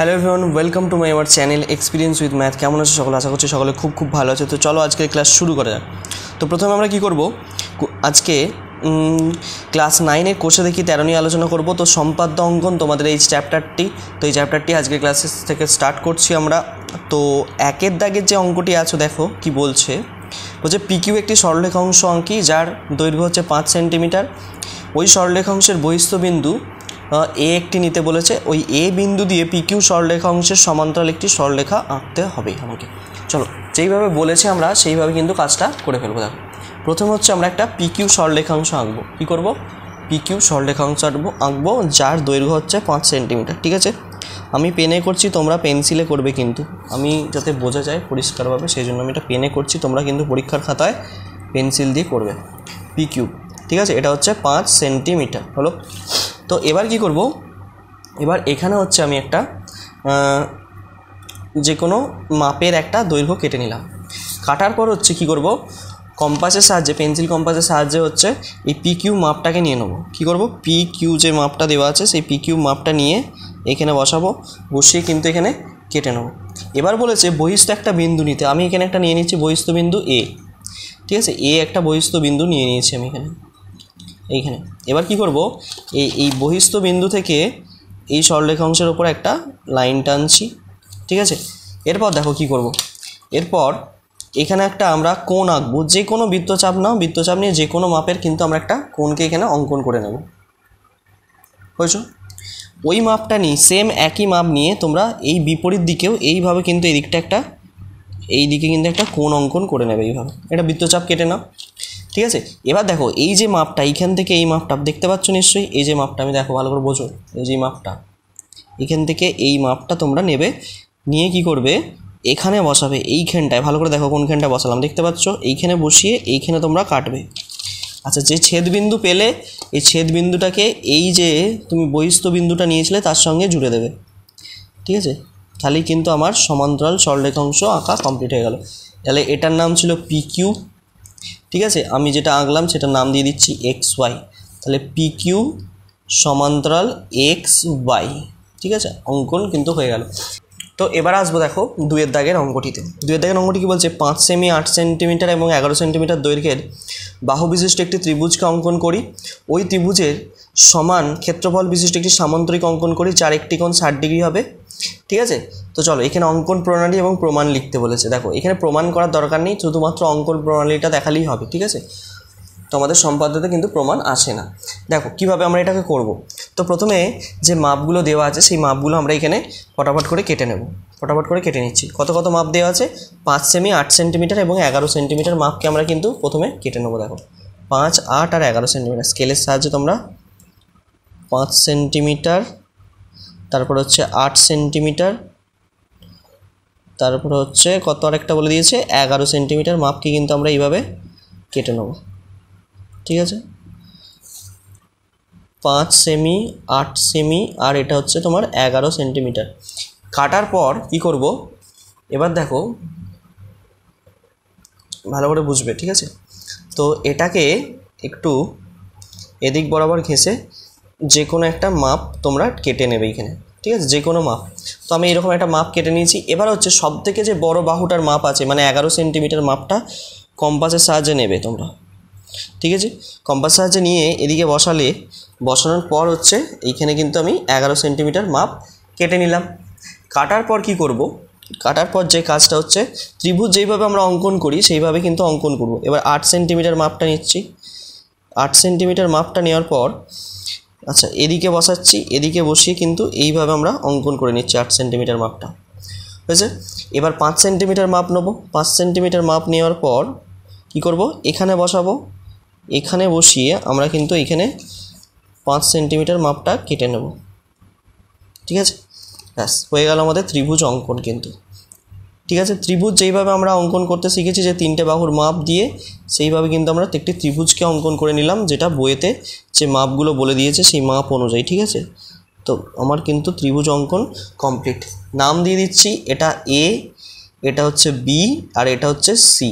Hello everyone, welcome to my our channel experience with math. কেমন আছে সকলে? আশা করছি সকলে খুব ভালো আছে। তো চলো আজকে ক্লাস শুরু করা যাক। তো প্রথমে আমরা কি করব, আজকে ক্লাস 9-এর কোষে দেখি 13 নিয়ে আলোচনা করব। তো সম্পাদ্য অঙ্কন তোমাদের এই চ্যাপ্টারটি, তো এই চ্যাপ্টারটি আজকে ক্লাসেস থেকে স্টার্ট করছি আমরা। তো একের দাগের যে অঙ্কটি আছে দেখো কি বলছে, পিকিউ একটি সরলরেখাংশ আঁকি যার দৈর্ঘ্য হচ্ছে 5 সেন্টিমিটার। ওই সরলরেখাংশের বহিস্থ বিন্দু এ একটি নিতে বলেছে। ওই এ বিন্দু দিয়ে পিকিউ সরলরেখাংশের সমান্তরাল একটি সরলরেখা আঁকতে হবে আমাকে। চলো যেইভাবে বলেছে আমরা সেইভাবে কিন্তু কাজটা করে ফেলবো। দেখো প্রথমে হচ্ছে আমরা একটা পিকিউ সরলরেখাংশ আঁকবো। কী করবো? পিকিউ সরলরেখাংশ আঁকবো যার দৈর্ঘ্য হচ্ছে 5 সেন্টিমিটার। ঠিক আছে, আমি পেনে করছি, তোমরা পেন্সিলে করবে, কিন্তু আমি যাতে বোঝা যায় পরিষ্কারভাবে সেই জন্য আমি এটা পেনে করছি। তোমরা কিন্তু পরীক্ষার খাতায় পেন্সিল দিয়ে করবে। পিকিউ, ঠিক আছে, এটা হচ্ছে 5 সেন্টিমিটার হলো। তো এবার কি করব, এবার এখানে হচ্ছে আমি একটা যে কোনো মাপের একটা দৈর্ঘ্য কেটে নিলাম। কাটার পর হচ্ছে কি করব, কম্পাসের সাহায্যে, পেন্সিল কম্পাসের সাহায্যে হচ্ছে এই পিকিউ মাপটাকে নিয়ে নেব। কি করব, পিকিউ যে মাপটা দেওয়া আছে সেই পিকিউ মাপটা নিয়ে এখানে বসাবো, বসিয়ে কিন্তু এখানে কেটে নেব। এবার বলেছে বহিস্থ একটা বিন্দু নিতে, আমি এখানে একটা নিয়ে নিচ্ছি বহিস্থ বিন্দু এ। ঠিক আছে, এ একটা বহিস্থ বিন্দু নিয়ে নিয়েছি আমি এইখানে। এবার কি করব, এই বহিস্থ বিন্দু থেকে এই সরলরেখাংশের ওপর একটা লাইন টানছি। ঠিক আছে, এরপর দেখো কি করব, এরপর এখানে একটা আমরা কোণ আঁকবো। যে কোনো বৃত্তচাপ নাও, বৃত্তচাপ নিয়ে যে কোনো মাপের কিন্তু আমরা একটা কোণকে এখানে অঙ্কন করে নেব। বুঝছো? ওই মাপটা নিয়ে, সেম একই মাপ নিয়ে তোমরা এই বিপরীত দিকেও এইভাবে কিন্তু এই দিকটা একটা, এই দিকে কিন্তু একটা কোণ অঙ্কন করে নেবে এইভাবে। এটা বৃত্তচাপ কেটে নাও। ঠিক আছে, এবার দেখো এই যে মাপটা, এইখান থেকে এই মাপটা দেখতে পাচ্ছ নিশ্চয়ই, এই যে মাপটা, আমি দেখো ভালো করে বোঝো, এই যে মাপটা, এখান থেকে এই মাপটা তোমরা নেবে, নিয়ে কি করবে, এখানে বসাবে এইখানটায়। ভালো করে দেখো কোনখানটা বসালাম, দেখতে পাচ্ছ, এইখানে বসিয়ে এইখানে তোমরা কাটবে। আচ্ছা, যে ছেদবিন্দু পেলে এই ছেদবিন্দুটাকে এই যে তুমি বহিস্থ বিন্দুটা নিয়েছিলে তার সঙ্গে জুড়ে দেবে। ঠিক আছে, তাহলেই কিন্তু আমার সমান্তরাল সরলরেখাংশ আঁকা কমপ্লিট হয়ে গেল। তাহলে এটার নাম ছিল পিকিউ। ঠিক আছে, আমি যেটা আঁকলাম সেটার নাম দিয়ে দিচ্ছি এক্স ওয়াই। তাহলে পিকিউ সমান্তরাল এক্স ওয়াই। ঠিক আছে, অঙ্কন কিন্তু হয়ে গেল। তো এবার আসবো দেখো দুয়ের দাগের অঙ্কটিতে। দুয়ের দাগের অঙ্কটি কী বলছে, 5 সেমি 8 সেন্টিমিটার এবং 11 সেন্টিমিটার দৈর্ঘ্যের বাহু বিশিষ্ট একটি ত্রিভুজকে অঙ্কন করি। ওই ত্রিভুজের সমান ক্ষেত্রফল বিশিষ্ট একটি সামান্তরিক অঙ্কন করি যার একটি কোণ 60 ডিগ্রি হবে। ঠিক আছে, তো চলো এখানে অঙ্কন প্রণালী এবং প্রমাণ লিখতে বলেছে। দেখো এখানে প্রমাণ করার দরকার নেই, শুধুমাত্র অঙ্কন প্রণালীটা দেখালেই হবে। ঠিক আছে, তো আমাদের সম্পাদ্যতে কিন্তু প্রমাণ আসে না। দেখো কিভাবে আমরা এটাকে করব। তো প্রথমে যে মাপগুলো দেওয়া আছে সেই মাপগুলো আমরা এখানে ফটাফট করে কেটে নেব। ফটাফট করে কেটে নিচ্ছি। কত কত মাপ দেওয়া আছে, 5 সেমি 8 সেন্টিমিটার এবং 11 সেন্টিমিটার মাপকে আমরা কিন্তু প্রথমে কেটে নেব। দেখো 5, 8 আর 11 সেন্টিমিটার স্কেলের সাহায্যে তোমরা 5 সেন্টিমিটার, তারপর হচ্ছে 8 সেন্টিমিটার, তারপর হচ্ছে কত আরেকটা বলে দিয়েছে 11 সেন্টিমিটার মাপকে কিন্তু আমরা এইভাবে কেটে নেব। ঠিক আছে, 5 সেমি 8 সেমি আর এটা হচ্ছে তোমার 11 সেন্টিমিটার। কাটার পর কি করব, এবার দেখো ভালো করে বুঝবে। ঠিক আছে, তো এটাকে একটু এদিক বরাবর ঘেঁষে যে কোনো একটা মাপ তোমরা কেটে নেবে এইখানে। ঠিক আছে, যে কোনো মাপ। তো আমি এরকম একটা মাপ কেটে নিয়েছি। এবার হচ্ছে সব থেকে যে বড় বাহুটার মাপ আছে মানে 11 সেন্টিমিটার মাপটা কম্পাসের সাহায্যে নেবে তোমরা। ঠিক আছে, কম্পাস সাহায্যে নিয়ে এদিকে বসানোর পর হচ্ছে এইখানে কিন্তু আমি 11 সেন্টিমিটার মাপ কেটে নিলাম। কাটার পর কি করব, কাটার পর যে কাজটা হচ্ছে ত্রিভুজ যেইভাবে আমরা অঙ্কন করি সেইভাবে কিন্তু অঙ্কন করব। এবার 8 সেন্টিমিটার মাপটা নিচ্ছি। 8 সেন্টিমিটার মাপটা নেওয়ার পর আচ্ছা এদিকে বসাচ্ছি, এদিকে বসিয়ে কিন্তু এইভাবে আমরা অঙ্কন করে নিচ্ছি 8 সেন্টিমিটার মাপটা। হয়েছে, এবার 5 সেন্টিমিটার মাপ নেব। 5 সেন্টিমিটার মাপ নেওয়ার পর কি করব, এখানে বসাবো, এখানে বসিয়ে আমরা কিন্তু এখানে 5 সেন্টিমিটার মাপটা কেটে নেব। ঠিক আছে, ব্যাস হয়ে গেল আমাদের ত্রিভুজ অঙ্কন কিন্তু। ঠিক আছে, ত্রিভুজ যেইভাবে আমরা অঙ্কন করতে শিখেছি যে 3টে বাহুর মাপ দিয়ে, সেইভাবে কিন্তু আমরা একটি ত্রিভুজকে অঙ্কন করে নিলাম, যেটা বইয়েতে যে মাপগুলো বলে দিয়েছে সেই মাপ অনুযায়ী। ঠিক আছে, তো আমার কিন্তু ত্রিভুজ অঙ্কন কমপ্লিট। নাম দিয়ে দিচ্ছি, এটা এ, এটা হচ্ছে বি আর এটা হচ্ছে সি।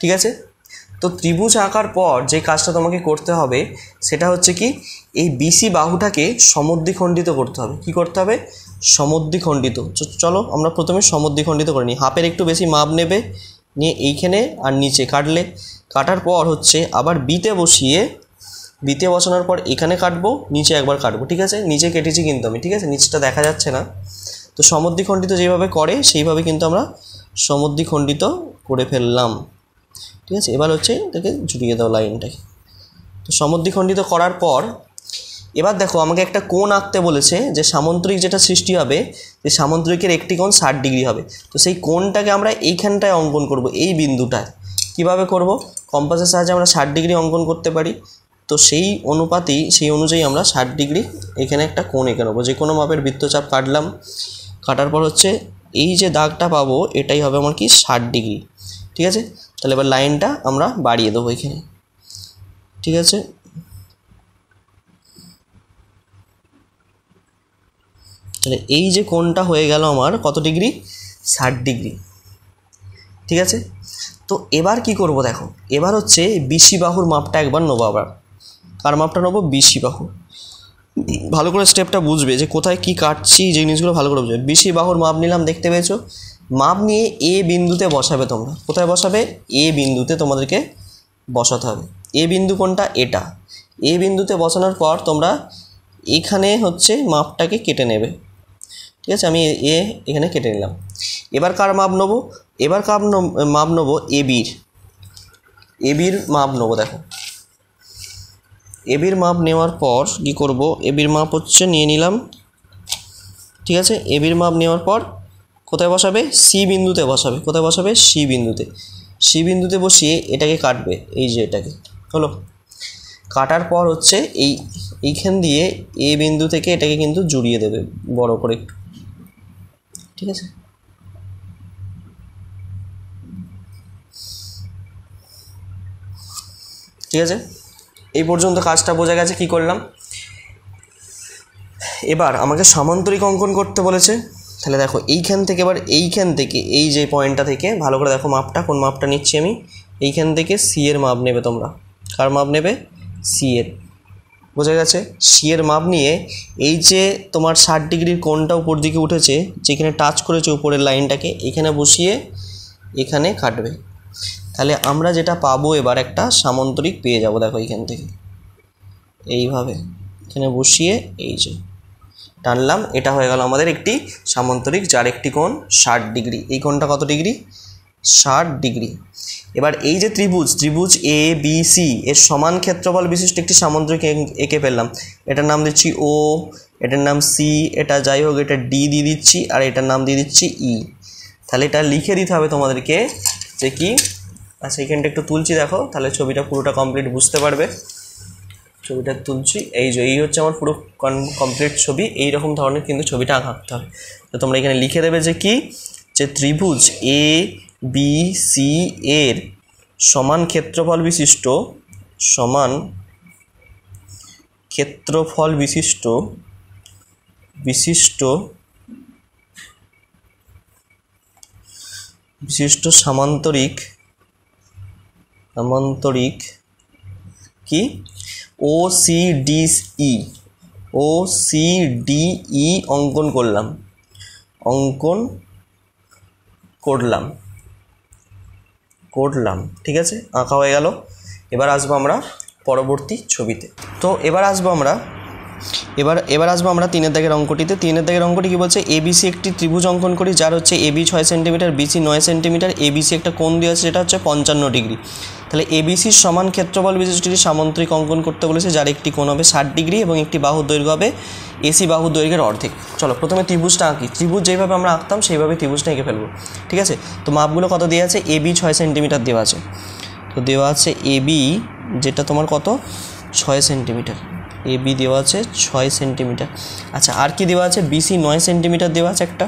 ঠিক আছে, তো ত্রিভুজ আঁকার পর যে কাজটা তোমাকে করতে হবে সেটা হচ্ছে কি, এই বিসি বাহুটাকে সমদ্বিখণ্ডিত করতে হবে। কি করতে হবে, সমদ্বিখণ্ডিত। চলো আমরা প্রথমে সমদ্বিখণ্ডিত করে নিই। হাফের একটু বেশি মাপ নেবে, নিয়ে এইখানে আর নিচে কাটলে, কাটার পর হচ্ছে আবার বিতে বসিয়ে, বিতে বসানোর পর এখানে কাটবো, নিচে একবার কাটবো, ঠিক আছে? নিচে কেটেছি কিন্তু আমি, ঠিক আছে? নিচটা দেখা যাচ্ছে না। তো সমদ্বিখণ্ডিত যেভাবে করে সেইভাবে কিন্তু আমরা সমদ্বিখণ্ডিত করে ফেললাম, ঠিক আছে? এবার হচ্ছে এটাকে জুড়িয়ে দাও লাইনটাকে। তো সমদ্বিখণ্ডিত করার পর এবার দেখো আমাকে একটা কোণ আঁকতে বলেছে, যে সামান্তরিক যেটা সৃষ্টি হবে, যে সামান্তরিকের একটি কোণ 60 ডিগ্রি হবে। তো সেই কোণটাকে আমরা এইখানটায় অঙ্কন করব, এই বিন্দুটায়। কিভাবে করব? কম্পাসের সাহায্যে আমরা 60 ডিগ্রি অঙ্কন করতে পারি। তো সেই অনুপাতেই, সেই অনুযায়ী আমরা 60 ডিগ্রি এখানে একটা কোণ এঁকে নেবো। যে কোনো মাপের বৃত্তচাপ কাটলাম, কাটার পর হচ্ছে এই যে দাগটা পাবো এটাই হবে আমার কি 60 ডিগ্রি, ঠিক আছে? তাহলে এবার লাইনটা আমরা বাড়িয়ে দেবো এখানে, ঠিক আছে? তাহলে এই যে কোণটা হয়ে গেল আমার কত ডিগ্রি? 60 ডিগ্রি, ঠিক আছে? তো এবার কি করব দেখো, এবার হচ্ছে বিসি বাহুর মাপটা একবার নেবো। আবার কার মাপটা নেবো? বিসি বাহু। ভালো করে স্টেপটা বুঝবে, যে কোথায় কি কাটছি, যে জিনিসগুলো ভালো করে বুঝবে। বিসি বাহুর মাপ নিলাম, দেখতে পেয়েছো? মাপ নিয়ে এ বিন্দুতে বসাবে তোমরা। কোথায় বসাবে? এ বিন্দুতে তোমাদেরকে বসাতে হবে। এ বিন্দু কোনটা? এটা। এ বিন্দুতে বসানোর পর তোমরা এখানে হচ্ছে মাপটাকে কেটে নেবে, ঠিক আছে? আমি এখানে কেটে নিলাম। এবার কার মাপ নেবো? এবার কার মাপ নেবো? এবির। এবির মাপ নেবো। দেখো এবির মাপ নেওয়ার পর কী করব? এবির মাপ হচ্ছে নিয়ে নিলাম, ঠিক আছে? এবির মাপ নেওয়ার পর কোথায় বসাবে? সি বিন্দুতে বসাবে। কোথায় বসাবে? সি বিন্দুতে। সি বিন্দুতে বসিয়ে এটাকে কাটবে, এই যে এটাকে, হলো? কাটার পর হচ্ছে এইখান দিয়ে এ বিন্দু থেকে এটাকে কিন্তু জুড়িয়ে দেবে বড় করে একটু, ঠিক আছে? ঠিক আছে, এই পর্যন্ত কাজটা বোঝা গেছে কি করলাম। এবার আমাকে সামান্তরিক অঙ্কন করতে বলেছে। তাহলে দেখো এইখান থেকে, এবার এইখান থেকে এই যে পয়েন্টটা থেকে ভালো করে দেখো মাপটা, কোন মাপটা নিচ্ছি আমি। এইখান থেকে সি এর মাপ নেবে তোমরা। কার মাপ নেবে? সি এর। বোঝা গেছে? সি এর মাপ নিয়ে এই যে তোমার 60 ডিগ্রির কোণটা উপর দিকে উঠেছে, যেখানে টাচ করেছে উপরের লাইনটাকে, এখানে বসিয়ে এখানে কাটবে। তাহলে আমরা যেটা পাবো এবার একটা সামান্তরিক পেয়ে যাব। দেখো এইখান থেকে এইভাবে এখানে বসিয়ে এই যে টানলাম, এটা হয়ে গেল আমাদের একটি সামান্তরিক, যার একটি কোণ 60 ডিগ্রি। এই কোণটা কত ডিগ্রি? 60 ডিগ্রি। এবার এই যে ত্রিভুজ এ বি সি এর সমান ক্ষেত্রফল বিশিষ্ট একটি সামান্তরিক এঁকে ফেললাম। এটার নাম দিচ্ছি ও, এটার নাম সি, এটা যাই হোক এটা ডি দিয়ে দিচ্ছি, আর এটার নাম দিয়ে দিচ্ছি ই। তাহলে এটা লিখে দিতে হবে তোমাদেরকে যে কি, আচ্ছা এইখানটা একটু তুলছি দেখো, তাহলে ছবিটা পুরোটা কমপ্লিট বুঝতে পারবে। ছবিটা তুলছি, এই যে এই হচ্ছে আমার পুরো কমপ্লিট ছবি। এই রকম ধরনের কিন্তু ছবিটা আঁকতে হবে। তো তোমরা এখানে লিখে দেবে যে কি, যে ত্রিভুজ এ বি সি এর সমান ক্ষেত্রফল বিশিষ্ট, সমান ক্ষেত্রফল বিশিষ্ট সামান্তরিক কি ও সি ডি ই অঙ্কন করলাম, ঠিক আছে? আঁকা হয়ে গেল। এবার আসবো আমরা পরবর্তী ছবিতে। তো এবার আসবো আমরা 3 দাগের অঙ্কটিতে। 3 দাগের অঙ্কটি কি বলছে? এবিসি একটি ত্রিভুজ অঙ্কন করি, যার হচ্ছে AB 6 centimetre, BC 9 centimetre. ABC একটা কোণ দেওয়া আছে, যেটা হচ্ছে 55 ডিগ্রি। তাহলে এবিসির সমান ক্ষেত্রফল বিশিষ্ট একটি সামান্তরিক অঙ্কন করতে বলেছে, যার একটি কোণ হবে 60 ডিগ্রি এবং একটি বাহুর দৈর্ঘ্য হবে এসি বাহুর দৈর্ঘ্যের অর্ধেক। চলো প্রথমে ত্রিভুজটা আঁকি। ত্রিভুজ যেভাবে আমরা আঁকতাম সেইভাবে ত্রিভুজটা এঁকে ফেলবো, ঠিক আছে? তো মাপগুলো কত দেওয়া আছে? এবি 6 সেন্টিমিটার দেওয়া আছে। তো দেওয়া আছে এবি, যেটা তোমার কত? 6 সেন্টিমিটার। এবি দেওয়া আছে 6 সেন্টিমিটার। আচ্ছা আর কি দেওয়া আছে? বিসি 9 সেন্টিমিটার দেওয়া আছে একটা,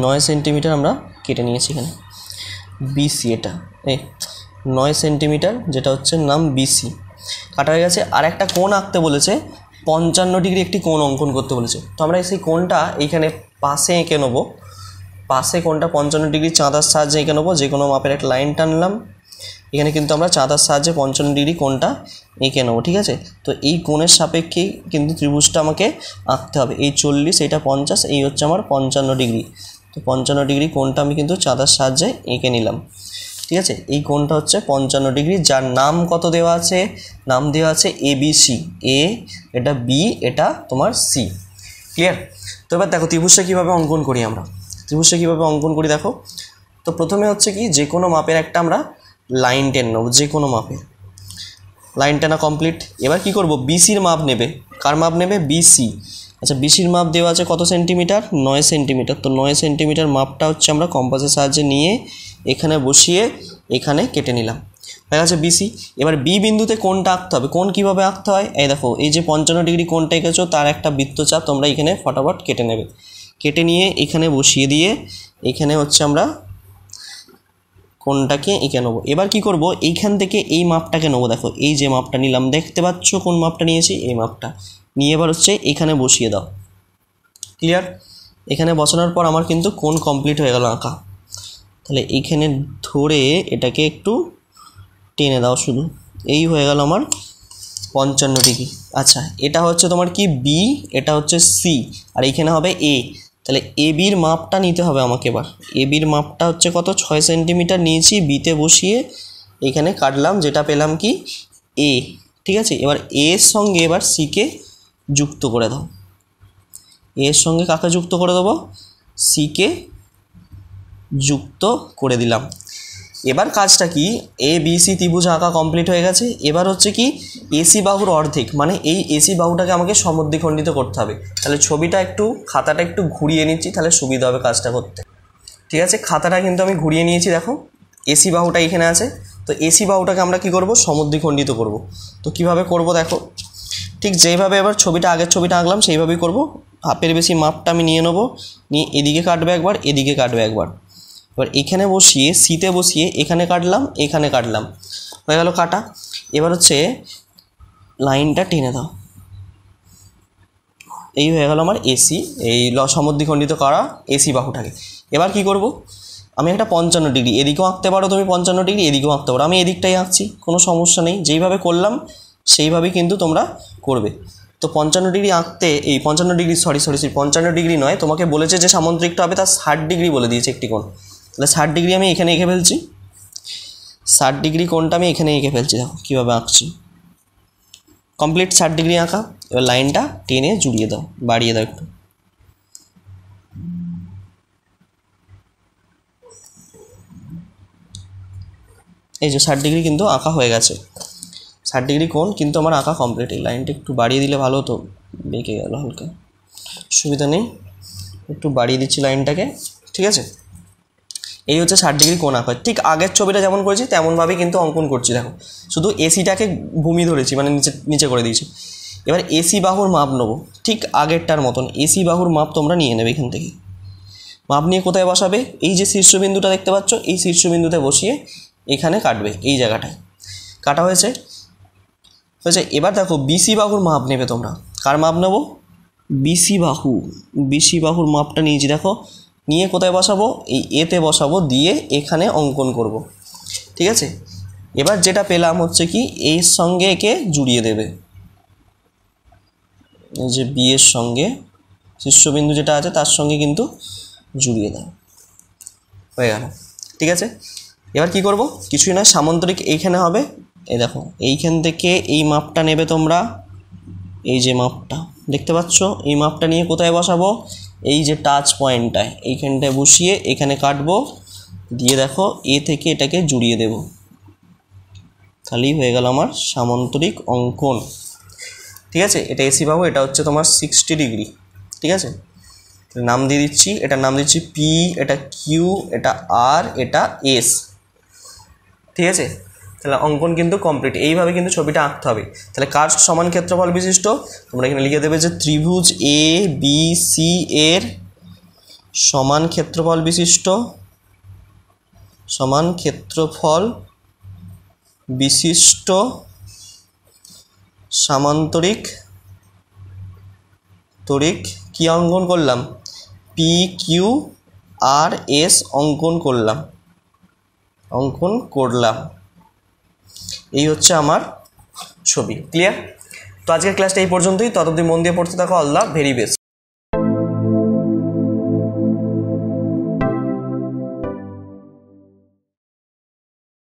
9 সেন্টিমিটার আমরা কেটে নিয়েছি এখানে। বিসি এটা 9 সেন্টিমিটার, যেটা হচ্ছে নাম বিসি, কাটা হয়ে গেছে। আর একটা কোণ আঁকতে বলেছে, 55 ডিগ্রি একটি কোণ অঙ্কন করতে বলেছে। তো আমরা সেই কোণটা এইখানে পাশে এঁকে নেবো। পাশে কোণটা 55 ডিগ্রি চাঁদার সাহায্যে এঁকে নেবো। যে কোনো মাপের একটা লাইন টানলাম, এখানে কিন্তু আমরা চাঁদার সাহায্যে 55 ডিগ্রি কোণটা এঁকে নেবো, ঠিক আছে। তো এই কোণের সাপেক্ষেই কিন্তু ত্রিভুজটা আমাকে আঁকতে হবে। এই 40, এইটা 50, এই হচ্ছে আমার 55 ডিগ্রি। তো 55 ডিগ্রি কোণটা আমি কিন্তু চাঁদার সাহায্যে এঁকে নিলাম, ঠিক আছে। এই কোণটা হচ্ছে 55 ডিগ্রি, যার নাম কত দেওয়া আছে, নাম দেওয়া আছে ABC। এ, এটা বি, এটা তোমার সি। ক্লিয়ার? তো এবার দেখো ত্রিভুজটা কীভাবে অঙ্কন করি আমরা, ত্রিভুজটা কীভাবে অঙ্কন করি দেখো। তো প্রথমে হচ্ছে কি, যে কোনো মাপের একটা আমরা লাইন টেন নেব, যে কোনো মাপে লাইন টেনা কমপ্লিট। এবার কি করব, বিসির মাপ নেবে। কার মাপ নেবে? বিসি। আচ্ছা, বিসির মাপ দেওয়া আছে কত সেন্টিমিটার? 9 সেন্টিমিটার। তো 9 সেন্টিমিটার মাপটা হচ্ছে আমরা কম্পাসের সাহায্যে নিয়ে এখানে বসিয়ে এখানে কেটে নিলাম, হয়ে গেছে বিসি। এবার বি বিন্দুতে কোণটা আঁকতে হবে। কোণ কীভাবে আঁকতে হয়? এই দেখো, এই যে 55 ডিগ্রি কোণটা এঁকেছো তার একটা বৃত্তচাপ তোমরা এখানে ফটাফট কেটে নেবে। কেটে নিয়ে এখানে বসিয়ে দিয়ে এখানে হচ্ছে আমরা কোণটাকে এঁকে নেবো। এবার কি করব, এইখান থেকে এই মাপটাকে নেবো। দেখো এই যে মাপটা নিলাম, দেখতে পাচ্ছ কোন মাপটা নিয়েছি? এই মাপটা নিয়ে এবার হচ্ছে এখানে বসিয়ে দাও। ক্লিয়ার? এখানে বসানোর পর আমার কিন্তু কোণ কমপ্লিট হয়ে গেল আঁকা। তাহলে এইখানে ধরে এটাকে একটু টেনে দাও শুধু, এই হয়ে গেল আমার 55 ডিগ্রি। আচ্ছা, এটা হচ্ছে তোমার কি বি, এটা হচ্ছে সি, আর এইখানে হবে এ। তাহলে এ বির মাপটা নিতে হবে আমাকে। এবার এ বির মাপটা হচ্ছে কত? 6 সেন্টিমিটার নিয়েছি, বিতে বসিয়ে এখানে কাটলাম, যেটা পেলাম কি এ, ঠিক আছে। এবার এর সঙ্গে এবার সিকে যুক্ত করে দাও। এর সঙ্গে কাকে যুক্ত করে দেবো? সিকে যুক্ত করে দিলাম। এবার কাজটা কি, এ বি সি ত্রিভুজ আঁকা কমপ্লিট হয়ে গেছে। এবার হচ্ছে কি, এসি বাহুর অর্ধেক, মানে এই এসি বাহুটাকে আমাকে সমদ্বিখণ্ডিত করতে হবে। তাহলে ছবিটা একটু, খাতাটা একটু ঘুরিয়ে নিচ্ছি, তাহলে সুবিধা হবে কাজটা করতে, ঠিক আছে। খাতাটা কিন্তু আমি ঘুরিয়ে নিয়েছি, দেখো এসি বাহুটা এখানে আছে। তো এসি বাহুটাকে আমরা কি করব, সমদ্বিখণ্ডিত করব। তো কিভাবে করব দেখো, ঠিক যেভাবে এবার ছবিটা, আগের ছবিটা আঁকলাম সেইভাবেই করব। হাফের বেশি মাপটা আমি নিয়ে নেবো, নিয়ে এদিকে কাটবে একবার, এদিকে কাটবে একবার। এবার এখানে বসিয়ে সিতে বসিয়ে এখানে কাটলাম, এখানে কাটলাম, হয়ে গেল কাটা। এবার হচ্ছে লাইনটা টেনে দাও, এই হয়ে গেল আমার এসি, এই সমদ্বিখণ্ডিত করা এসি বাহুটাকে। এবার কি করব, আমি একটা 55 ডিগ্রি, এদিকেও আঁকতে পারো তুমি 55 ডিগ্রি, এদিকেও আঁকতে পারো। আমি এদিকটাই আঁকছি, কোনো সমস্যা নেই। যেইভাবে করলাম সেইভাবেই কিন্তু তোমরা করবে। তো 55 ডিগ্রি আঁকতে, এই 55 ডিগ্রি, সরি 55 ডিগ্রি নয়, তোমাকে বলেছে যে সামান্তরিকটা হবে তার 60 ডিগ্রি বলে দিয়েছে একটি কোণ। তাহলে 60 ডিগ্রি আমি এখানে এঁকে ফেলছি, 60 ডিগ্রি কোণটা আমি এখানে এঁকে ফেলছি। দেখো কীভাবে আঁকছি, কমপ্লিট 60 ডিগ্রি আঁকা। এবার লাইনটা টেনে জুড়িয়ে দাও, বাড়িয়ে দাও একটু। এই যে 60 ডিগ্রি কিন্তু আঁকা হয়ে গেছে, 60 ডিগ্রি কোণ কিন্তু আমার আঁকা কমপ্লিট। এই লাইনটা একটু বাড়িয়ে দিলে ভালো হতো, বেঁকে গেল হালকা, সুবিধা নেই, একটু বাড়িয়ে দিচ্ছি লাইনটাকে, ঠিক আছে। এই হচ্ছে 60 ডিগ্রি কোণ আঁকা। ঠিক আগের ছবিটা যেমন করেছি তেমনভাবেই কিন্তু অঙ্কন করছি। দেখো শুধু এসিটাকে ভূমি ধরেছি, মানে নিচে নিচে করে দিয়েছি। এবার এসি বাহুর মাপ নেবো, ঠিক আগেরটার মতন এসি বাহুর মাপ তোমরা নিয়ে নেবে। এখান থেকে মাপ নিয়ে কোথায় বসাবে, এই যে শীর্ষবিন্দুটা দেখতে পাচ্ছ, এই শীর্ষবিন্দুতে বসিয়ে এখানে কাটবে, এই জায়গাটায় কাটা হয়েছে। এবার দেখো বিসি বাহুর মাপ নেবে তোমরা। কার মাপ নেবো? বিসি বাহু, বিসি বাহুর মাপটা নিয়েছি। দেখো নিয়ে কোথায় বসাবো, এই এতে বসাবো, দিয়ে এখানে অঙ্কন করব, ঠিক আছে। এবার যেটা পেলাম হচ্ছে কি, এর সঙ্গে একে জুড়িয়ে দেবে, এই যে বি এর সঙ্গে শীর্ষবিন্দু যেটা আছে তার সঙ্গে কিন্তু জুড়িয়ে দাও, হয়ে গেল, ঠিক আছে। এবার কি করব, কিছুই না, সামান্তরিক এইখানে হবে। এই দেখো এইখান থেকে এই মাপটা নেবে তোমরা, এই যে মাপটা দেখতে পাচ্ছ, এই মাপটা নিয়ে কোথায় বসাবো, এই যে টাচ পয়েন্টটায়, এইখানটায় বসিয়ে এখানে কাটবো, দিয়ে দেখো এ থেকে এটাকে জুড়িয়ে দেব, তাহলেই হয়ে গেল আমার সামান্তরিক অঙ্কন, ঠিক আছে। এটা এসি বাহু, এটা হচ্ছে তোমার 60 ডিগ্রি, ঠিক আছে। নাম দিয়ে দিচ্ছি, এটার নাম দিচ্ছি পি, এটা কিউ, এটা আর, এটা এস, ঠিক আছে। তাহলে অঙ্কন কিন্তু কমপ্লিট। এইভাবে কিন্তু ছবিটা আঁকতে হবে। তাহলে কার সমান ক্ষেত্রফল বিশিষ্ট, তোমরা এখানে লিখে দেবে যে ত্রিভুজ এ বি সি এর সমান ক্ষেত্রফল বিশিষ্ট, সমান ক্ষেত্রফল বিশিষ্ট সামান্তরিক তরিক কি অঙ্কন করলাম, পি কিউ আর এস অঙ্কন করলাম, এই হচ্ছে আমার ছবি। ক্লিয়ার? তো আজকের ক্লাসটা এই পর্যন্তই। ততদিন মন দিয়ে পড়তে থাকো। All the very best.